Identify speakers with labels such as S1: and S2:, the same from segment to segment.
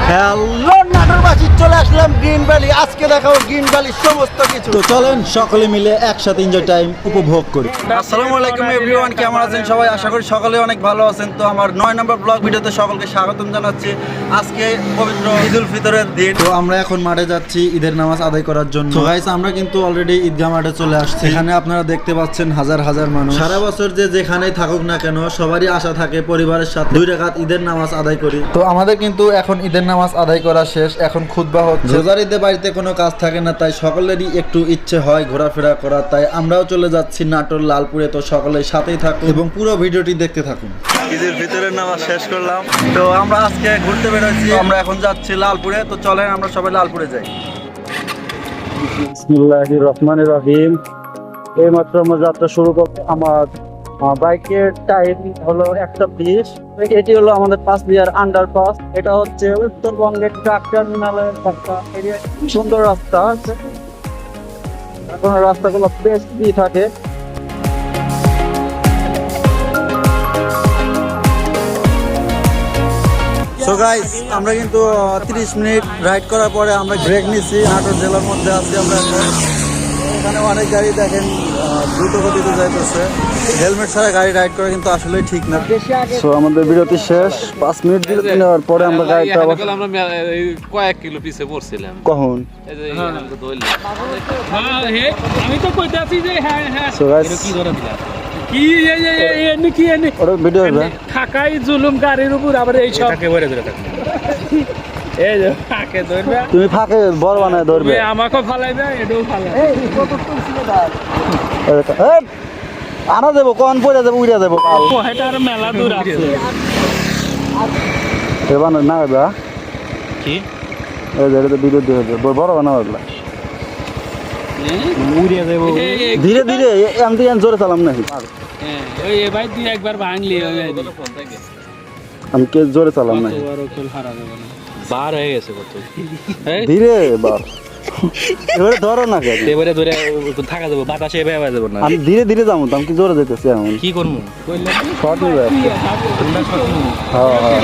S1: Hello নাটোরবাসী, চলে আসলাম green valley. আজকে দেখাবো গ্রিন ভ্যালির সমস্ত কিছু। তো চলেন সকলে মিলে একসাথে এনজয় টাইম উপভোগ করি। আসসালামু আলাইকুম এভরিওয়ান, কেমন আছেন সবাই? আশা করি সকলে অনেক ভালো আছেন। তো আমার 9 নম্বর ব্লগ ভিডিওতে সকলকে স্বাগতম জানাচ্ছি। আজকে পবিত্র ঈদুল ফিতরের দিন। তো আমরা এখন মাঠে যাচ্ছি ঈদের নামাজ আদায় করার জন্য। তো গাইস, আমরা কিন্তু অলরেডি ঈদগাহ মাঠে চলে আসছি। এখানে আপনারা দেখতে পাচ্ছেন হাজার হাজার মানুষ। সারা বছর যে যেখানেই থাকুক না কেন, সবারই আশা থাকে পরিবারের সাথে 2 রাকাত ঈদের নামাজ আদায় করি। তো আমাদের কিন্তু এখন ঈদের নামাজ আদায় করা শেষ, এখন খুতবা হচ্ছে। রোজার ঈদে বাড়িতে কোনো কাজ থাকে না, তাই সকলেরই একটু ইচ্ছে হয় ঘোরাফেরা করা। তাই আমরাও চলে যাচ্ছি নাটোর লালপুরে। তো সকলের সাথেই থাকুন এবং পুরো ভিডিওটি দেখতে থাকুন। ঈদের ভিতরের নামাজ শেষ করলাম। তো আমরা আজকে ঘুরতে বেরোচ্ছি, আমরা এখন যাচ্ছি লালপুরে। তো চলেন আমরা সবাই লালপুরে যাই।
S2: বিসমিল্লাহির রহমানির রহিম। এইমাত্র আমরা যাত্রা শুরু করবো। আমার বাইকের টাইম হলো 120। এটি হলো আমাদের পাঁচবিহার আন্ডারপাস। এটা হচ্ছে উত্তরবঙ্গের ট্রাক টার্মিনালের একটা এরিয়া। সুন্দর রাস্তা আছে, এখন রাস্তাগুলো বেশ ফ্রি থাকে।
S1: সো গাইস, আমরা কিন্তু 30 মিনিট রাইড করার পরে আমরা ব্রেক নিছি। নাটোর জেলার মধ্যে আছি আমরা এখন। এখানে অনেক গাড়ি দেখেন দ্রুত গতিতে যাইতেছে। হেলমেট ছাড়া গাড়ি রাইড করা কিন্তু আসলেই ঠিক না।
S2: সো আমাদের বিরতি শেষ। 5 মিনিট বিরতি নেওয়ার পরে আমরা গাড়িটা আবার
S3: কয়েক কিলো পিছে পড়ছিলাম।
S2: কখন
S3: আমি তো কইতাছি যে হ্যাঁ হ্যাঁ
S2: সো গাইস
S3: কি ধরে দিলা কি এনে কি এনে
S2: ওটা ভিডিও হবে।
S3: ঠাকাই জুলুম গাড়ির উপর আবার এই সব এটাকে বলে ধরে থাকবে এই যে ফাঁকে ধরবে,
S2: তুমি ফাঁকে বড় বানায় ধরবে,
S3: আমাকে ফালাইবে এটাও ফালাই।
S2: আনা দেবো কোন পড়ে যাবো উড়ে যাবো কাল।
S3: এটা আর মেলা দূর আছে
S2: এবার না হবে
S3: কি
S2: এই যে এটা ভিডিও দিয়ে হবে বড় বানাবো এগুলা
S3: উড়িয়ে দেব
S2: ধীরে ধীরে আমি তো জোরে চালাম নাকি
S3: ওই ভাই তুই একবার ভাঙলি
S2: আমি কে জোরে চালাম নাকি
S3: বার হয়ে গেছে কত
S2: ধীরে বার এবারে ধরো না কেন
S3: এবারে ধরে থাকা যাবো বাতাসে এভাবে যাবো না।
S2: আমি ধীরে ধীরে যাবো তো আমি কি জোরে যেতেছি এখন
S3: কি করবো
S2: শর্ট নিবে হ্যাঁ হ্যাঁ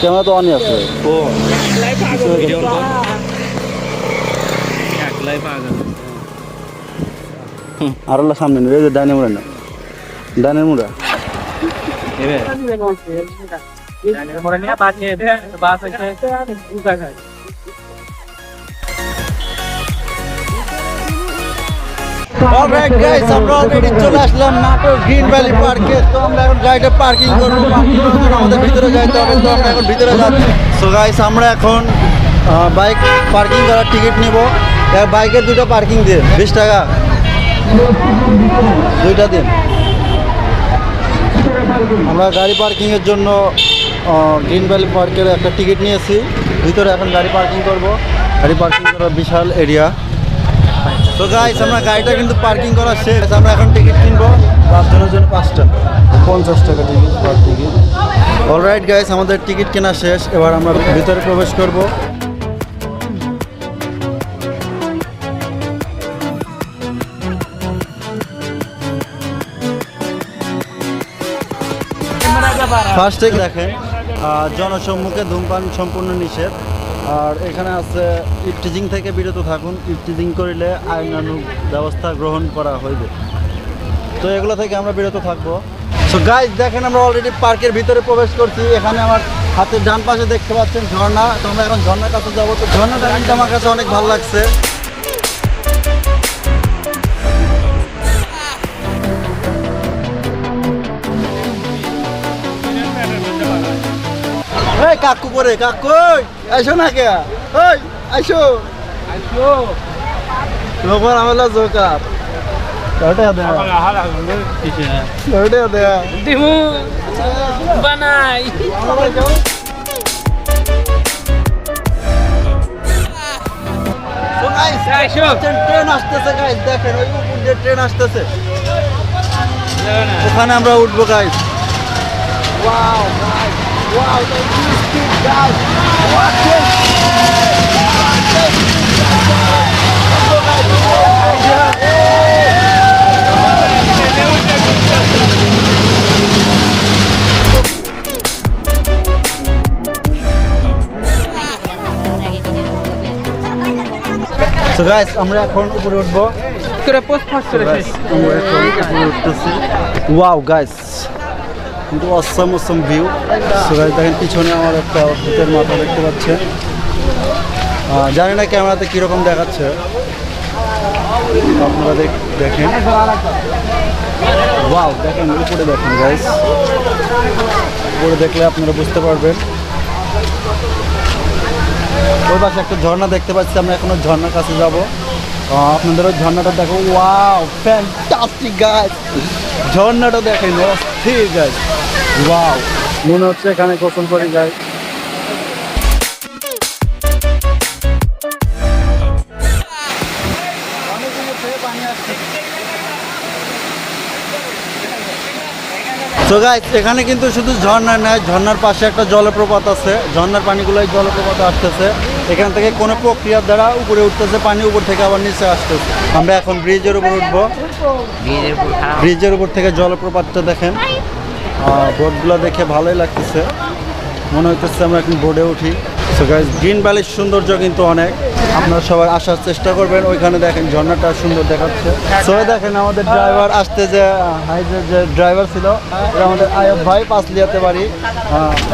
S2: ক্যামেরা তো অনই আছে
S3: ও একলাই পাওয়া যাবে
S2: আর হলো সামনে নেবে এই যে ডাইনে মুড়া না ডাইনের মুড়া
S1: অলরাইট গাইস, আমরা অলরেডি চলে আসলাম নাটোর গ্রিন ভ্যালি পার্কে। তো আমরা এখন গাড়িটা পার্কিং করবো। আমাদের ভিতরে যাইতে হবে, তো আমরা এখন ভিতরে যাচ্ছি। সো গাইস, আমরা এখন বাইক পার্কিং করার টিকিট নিব। বাইকের 2টা পার্কিং দিয়ে 20 টাকা 2টা দিন। আমরা গাড়ি পার্কিংয়ের জন্য গ্রিন ভ্যালি পার্কের একটা টিকিট নিয়েছি। ভিতরে এখন গাড়ি পার্কিং করব। গাড়ি পার্কিং করার বিশাল এরিয়া। তো গাইস, আমরা গাড়িটা কিন্তু পার্কিং করা শেষ। আমরা এখন টিকিট কিনবো 5 জনের জন্য 5টা 50 টাকা টিকিট পার টিকিট। অলরাইট গাইস, আমাদের টিকিট কেনা শেষ। এবার আমরা ভিতরে প্রবেশ করব। ফার্স্টে দেখেন জনসম্মুখে ধূমপান সম্পূর্ণ নিষেধ। আর এখানে আছে ইফটিজিং থেকে বিরত থাকুন, ইফটিজিং করিলে আইনানুগ ব্যবস্থা গ্রহণ করা হইবে। তো এগুলো থেকে আমরা বিরত থাকবো। সো গাইস, দেখেন আমরা অলরেডি পার্কের ভিতরে প্রবেশ করছি। এখানে আমার হাতের ডান পাশে দেখতে পাচ্ছেন ঝর্ণা। তো আমরা এখন ঝর্ণার কাছে যাবো। তো ঝর্ণাটা কিন্তু আমার কাছে অনেক ভালো লাগছে। এই কাকু পরে কাকু আইসো না কে? ওই আইসো আইসো লোবর আমলা জোকার ওটা দে ওটা দে
S3: দিমু বানাই
S1: তো গাইস,
S3: আইসো
S1: ট্রেন আসতেছে গাইস, দেখেন ওই উপর দিয়ে ট্রেন আসতেছে। ওখানে আমরা উঠবো guys. Wow guys, wow the speed guys, what তো গাইস আমরা এখন উপরে উঠবো।
S3: করে পোস্ট ফাস্ট করে শেষ।
S1: আমরা এখন উপরে উঠতেছি। ওয়াও গাইস, কিন্তু অসম ভিউ। সো গাইস দেখেন পিছনে আমার একটা ভূতের মাথা দেখতে পাচ্ছেন। জানি না ক্যামেরাতে কিরকম দেখাচ্ছে, আপনারা দেখেন। ওয়াও দেখেন, উপরে দেখেন গাইস, উপরে দেখলে আপনারা বুঝতে পারবেন। ওই পাশে একটা ঝর্ণা দেখতে পাচ্ছি, আমরা এখনো ঝর্ণার কাছে যাব, আপনাদেরও ঝর্ণাটা দেখো। ওয়াও ফ্যান্টাস্টিক গাইস, ঝর্ণাটা দেখেন, অস্থির গাইস। ওয়াও,
S2: মনে হচ্ছে এখানে গোসল করে যায়।
S1: তো গাইস এখানে কিন্তু শুধু ঝর্ণা নয়, ঝর্ণার পাশে একটা জলপ্রপাত আছে। ঝর্ণার পানিগুলোই জলপ্রপাতে আসতেছে, এখান থেকে কোনো প্রক্রিয়ার দ্বারা উপরে উঠতেছে পানি, উপর থেকে আবার নিচে আসতেছে। আমরা এখন ব্রিজের উপর উঠবো। ব্রিজের উপর থেকে জলপ্রপাতটা দেখেন, বোটগুলো দেখে ভালোই লাগতেছে, মনে হইতেছে আমরা এখন বোর্ডে উঠি। সো গাইস গ্রিন ভ্যালির সৌন্দর্য কিন্তু অনেক, আপনারা সবাই আসার চেষ্টা করবেন। ওইখানে দেখেন ঝর্ণাটা সুন্দর দেখাচ্ছে। সো দেখেন আমাদের ড্রাইভার আসতে, যে যে ড্রাইভার ছিল এটা আমাদের আয়ব ভাই, পাঁচলিয়াতে বাড়ি।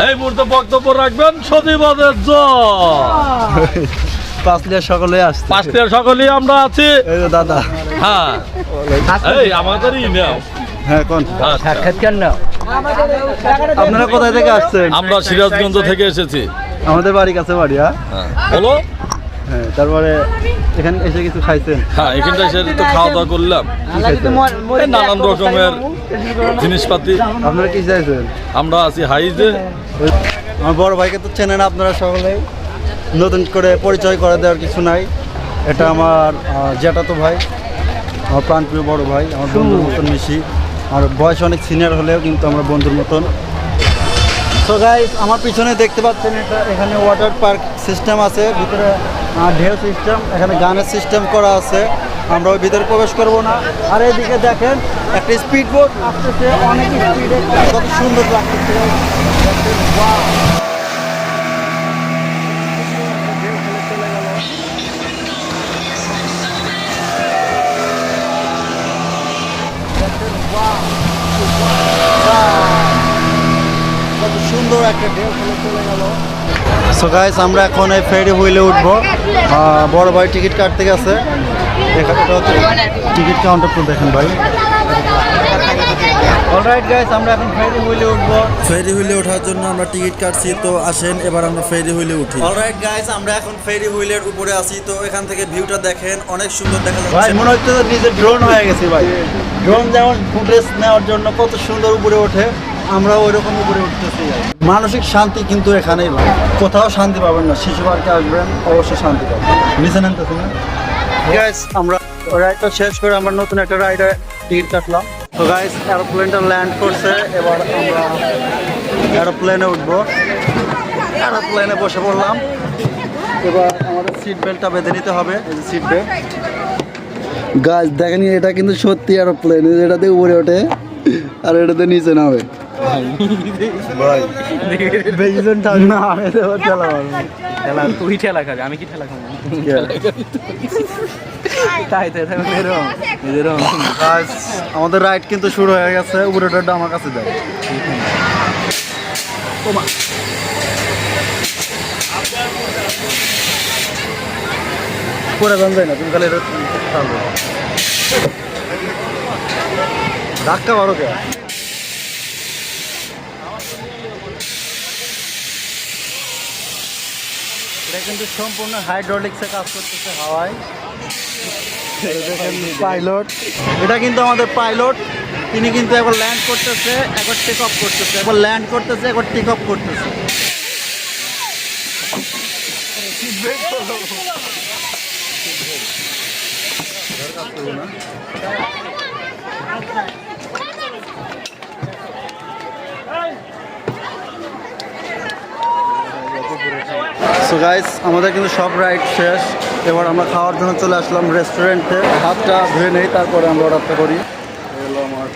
S4: এই মুহূর্তে বক্তব্য রাখবেন সজীবাদের জয়।
S1: পাঁচলিয়া সকলে আসছে,
S4: পাঁচটা সকলেই আমরা আছি।
S1: এই যে দাদা।
S4: হ্যাঁ, এই আমাদেরই নাও।
S1: হ্যাঁ কোন আপনারা কোথায় থেকে আসছেন?
S4: আমরা সিরাজগঞ্জ থেকে এসেছি।
S1: আমাদের বাড়ি কাছে বাড়ি।
S4: হ্যাঁ বলো।
S1: হ্যাঁ, তারপরে এখানে এসে কিছু খাইছেন?
S4: হ্যাঁ, এখানটা এসে তো খাওয়া দাওয়া করলাম, এই নানান রকমের জিনিসপাতি।
S1: আপনারা কি চাইছেন?
S4: আমরা আছি হাইজে।
S1: আমার বড় ভাইকে তো চেনেন আপনারা সকলেই, নতুন করে পরিচয় করে দেওয়ার কিছু নাই। এটা আমার জ্যাঠাতো ভাই, আমার প্রাণপ্রিয় বড় ভাই, আমার বন্ধুর মতন মিশি। আর বয়স অনেক সিনিয়র হলেও কিন্তু আমরা বন্ধুর মতন। সো গাইস আমার পিছনে দেখতে পাচ্ছেন, এটা এখানে ওয়াটার পার্ক সিস্টেম আছে, ভিতরে ঢেউ সিস্টেম, এখানে গানের সিস্টেম করা আছে। আমরা ওই ভিতরে প্রবেশ করব না। আর এদিকে দেখেন একটা স্পিড বোট আসতেছে, অনেক স্পিডে, কত সুন্দর লাগতেছে। Wow! কত সুন্দর একটা ঢেউ খেলে চলে গেল। সো গাইস আমরা এখন এই ফেরি হুইলে উঠবো। বড় ভাই টিকিট কাটতে গেছে, এখানে টিকিট কাউন্টারটা দেখেন ভাই। অলরাইট গাইস আমরা এখন ফেরি হুইলে উঠবো। ফেরি হুইলে ওঠার জন্য আমরা টিকিট কাটছি, তো আসেন এবার আমরা ফেরি হুইলে উঠি। অলরাইট গাইস আমরা এখন ফেরি হুইলের উপরে আছি, তো এখান থেকে ভিউটা দেখেন, অনেক সুন্দর দেখা যাচ্ছে। ভাই মনে হচ্ছে নিজে ড্রোন হয়ে গেছে ভাই। ড্রোন যেমন ফুটেজ নেওয়ার জন্য কত সুন্দর উপরে ওঠে, আমরা ওই রকম উপরে উঠতেছি। মানসিক শান্তি কিন্তু এখানেই ভাই, কোথাও শান্তি পাবেন না। শিশু পার্কে আসবেন, অবশ্যই শান্তি পাবেন। নিচে নামতেছি না গাইস, আমরা রাইডটা শেষ করে আমরা নতুন একটা রাইডে টিকিট কাটলাম। তো গাইস এরোপ্লেনটা ল্যান্ড করছে, এবার আমরা এরোপ্লেনে উঠবো। এরোপ্লেনে বসে পড়লাম, এবার আমাদের সিট বেল্টটা বেঁধে নিতে হবে। এই যে সিট বেল্ট গাইস দেখেন, এটা কিন্তু সত্যি এরোপ্লেন, এটাতে উপরে ওঠে আর এটাতে নিচে নামে ভাই। বেশিজন টান না, আমি তো ঠেলা মারবো।
S3: ঠেলা তুই ঠেলা খাবি, আমি কি ঠেলা খাবো? তাই তো এরকম।
S1: গাইস আমাদের রাইড কিন্তু শুরু হয়ে গেছে, উপরে ওঠাটা আমার কাছে যায়। পরে গান যায় না, তুমি খালি এটা চালবে। ধাক্কা মারো কে? এটা কিন্তু সম্পূর্ণ হাইড্রোলিক্সে কাজ করতেছে, হাওয়ায়। পাইলট, এটা কিন্তু আমাদের পাইলট, তিনি কিন্তু একবার ল্যান্ড করতেছে, একবার টেক অফ করতেছে, একবার ল্যান্ড করতেছে, একবার টেক অফ করতেছে। সো গাইস আমাদের কিন্তু সব রাইড শেষ, এবার আমরা খাওয়ার জন্য চলে আসলাম রেস্টুরেন্টে। হাতটা ধুয়ে নেই, তারপরে আমরা অর্ডারটা করি। এলো আমার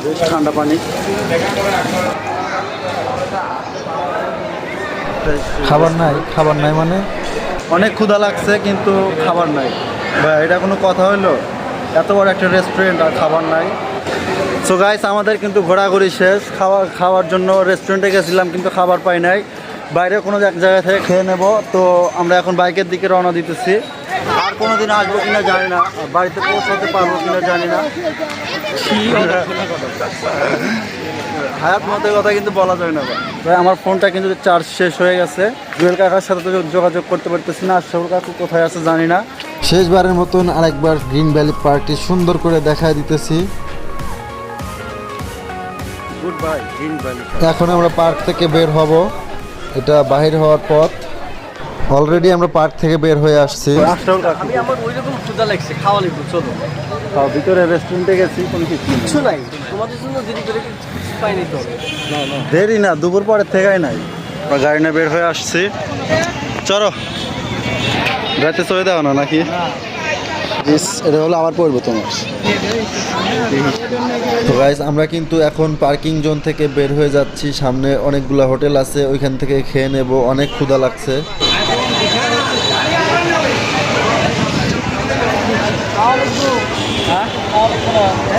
S1: বেশ ঠান্ডা পানি।
S5: খাবার নাই মানে
S1: অনেক ক্ষুধা লাগছে কিন্তু খাবার নাই। ভাই এটা কোনো কথা হইলো? এত বড় একটা রেস্টুরেন্ট আর খাবার নাই। সো গাইস আমাদের কিন্তু ঘোরাঘুরি শেষ। খাওয়ার জন্য রেস্টুরেন্টে গেছিলাম কিন্তু খাবার পাই নাই। বাইরে কোনো এক জায়গা থেকে খেয়ে নেব। তো আমরা এখন বাইকের দিকে রওনা দিতেছি। আর কোনোদিন আসবো কিনা জানি না, বাড়িতে পৌঁছাতে পারবো কিনা জানি না। হায়াত মতের কথা কিন্তু বলা যায় না ভাই। আমার ফোনটা কিন্তু চার্জ শেষ হয়ে গেছে। জুয়েল কাকার সাথে তো যোগাযোগ করতে পারতেছি না। আশরাফুল কাকু কোথায় আছে জানি না।
S5: শেষবারের মতন আরেকবার গ্রিন ভ্যালি পার্কটি সুন্দর করে দেখায় দিতেছি।
S1: Good bye green valley.
S5: এখন আমরা পার্ক থেকে বের হব, এটা বাহির হওয়ার পথ। অলরেডি আমরা পার্ক থেকে বের হয়ে আসছি।
S1: আশরাফুল কাকু
S2: আমার ওইরকম ক্ষুধা লাগছে, খাওয়া লাগবে, চলো।
S1: ভিতরে রেস্টুরেন্টে গেছি, কোনো কিছু
S2: নাই তোমাদের জন্য দেরি করে কিছু পাইনি তো।
S1: দেরি না, দুপুর পরের থেকেই নাই। আমরা গাড়ি নিয়ে বের হয়ে আসছি। চলো রাতে চলে দাও না নাকি? এটা হলো আবার পড়বো তোমার।
S5: তো গাইস আমরা কিন্তু এখন পার্কিং জোন থেকে বের হয়ে যাচ্ছি। সামনে অনেকগুলা হোটেল আছে, ওইখান থেকে খেয়ে নেব। অনেক ক্ষুধা লাগছে।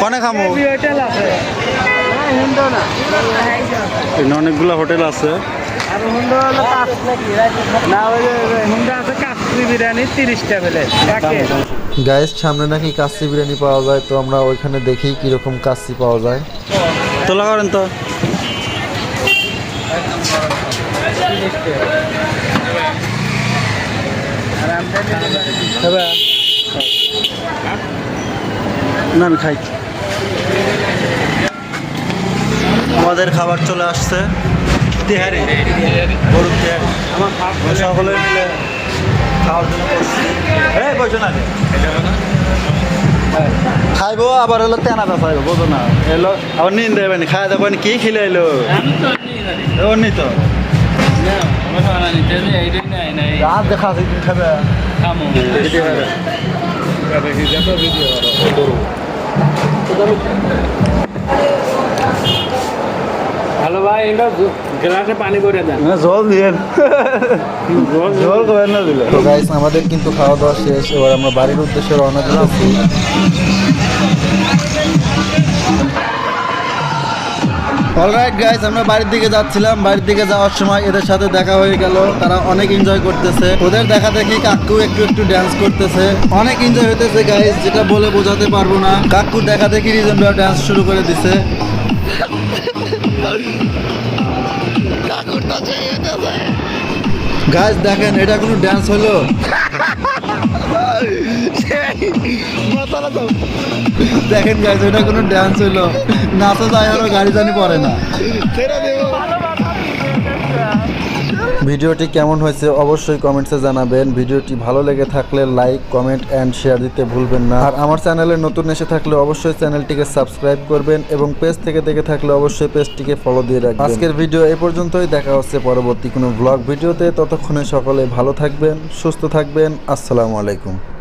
S1: কনে খামো?
S3: হোটেল আছে
S1: এখানে অনেকগুলো হোটেল আছে।
S3: আর হুন্ডা হলো না, ওই হুন্ডা আছে কাশ্মীরি বিরিয়ানি 30টা বেলে একে।
S5: গাইস সামনে নাকি কাচ্চি বিরিয়ানি পাওয়া যায়, তো আমরা ওইখানে দেখি কিরকম কাচ্চি পাওয়া যায়।
S1: তোলা করেন তো। না আমি খাই। আমাদের খাবার চলে আসছে। তেহারি, গরুর তেহারি। আমরা সকলে মিলে খাওয়ার জন্য বসছি। এই বসো না, খাইবো আবার হলো তেনাটা খাইবো, বোঝো না? এলো আবার নিন দেবেন, খাওয়া দেবেন। কি খিলে এলো অন্য তো রাত দেখা খাবে।
S3: হ্যালো ভাই, এটা গ্লাসে পানি করে দেন।
S1: জল দিয়েন, জল করেন না দিলে।
S5: তো গাইস আমাদের কিন্তু খাওয়া দাওয়া শেষ। এবার আমরা বাড়ির উদ্দেশ্যে রওনা দিচ্ছি।
S1: অলরাইট গাইস, আমরা বাড়ির দিকে যাচ্ছিলাম। বাড়ির দিকে যাওয়ার সময় এদের সাথে দেখা হয়ে গেল। তারা অনেক এনজয় করতেছে। ওদের দেখা দেখি কাকু একটু একটু ড্যান্স করতেছে। অনেক এনজয় হইতেছে গাইস, যেটা বলে বোঝাতে পারবো না। কাকুর দেখা দেখি রিজন ভাই ড্যান্স শুরু করে দিছে। গাইস দেখেন, এটা কোনো ড্যান্স হলো? দেখেন গাইস, এটা কোনো ড্যান্স হইলো? নাচা যায় হলো, গাড়ি জানি পড়ে না।
S5: ভিডিওটি কেমন হয়েছে অবশ্যই কমেন্টসে জানাবেন। ভিডিওটি ভালো লেগে থাকলে লাইক, কমেন্ট অ্যান্ড শেয়ার দিতে ভুলবেন না। আর আমার চ্যানেলে নতুন এসে থাকলে অবশ্যই চ্যানেলটিকে সাবস্ক্রাইব করবেন এবং পেজ থেকে দেখে থাকলে অবশ্যই পেজটিকে ফলো দিয়ে রাখবেন। আজকের ভিডিও এই পর্যন্তই। দেখা হচ্ছে পরবর্তী কোনো ব্লগ ভিডিওতে। ততক্ষণে সকলে ভালো থাকবেন, সুস্থ থাকবেন। আসসালামু আলাইকুম।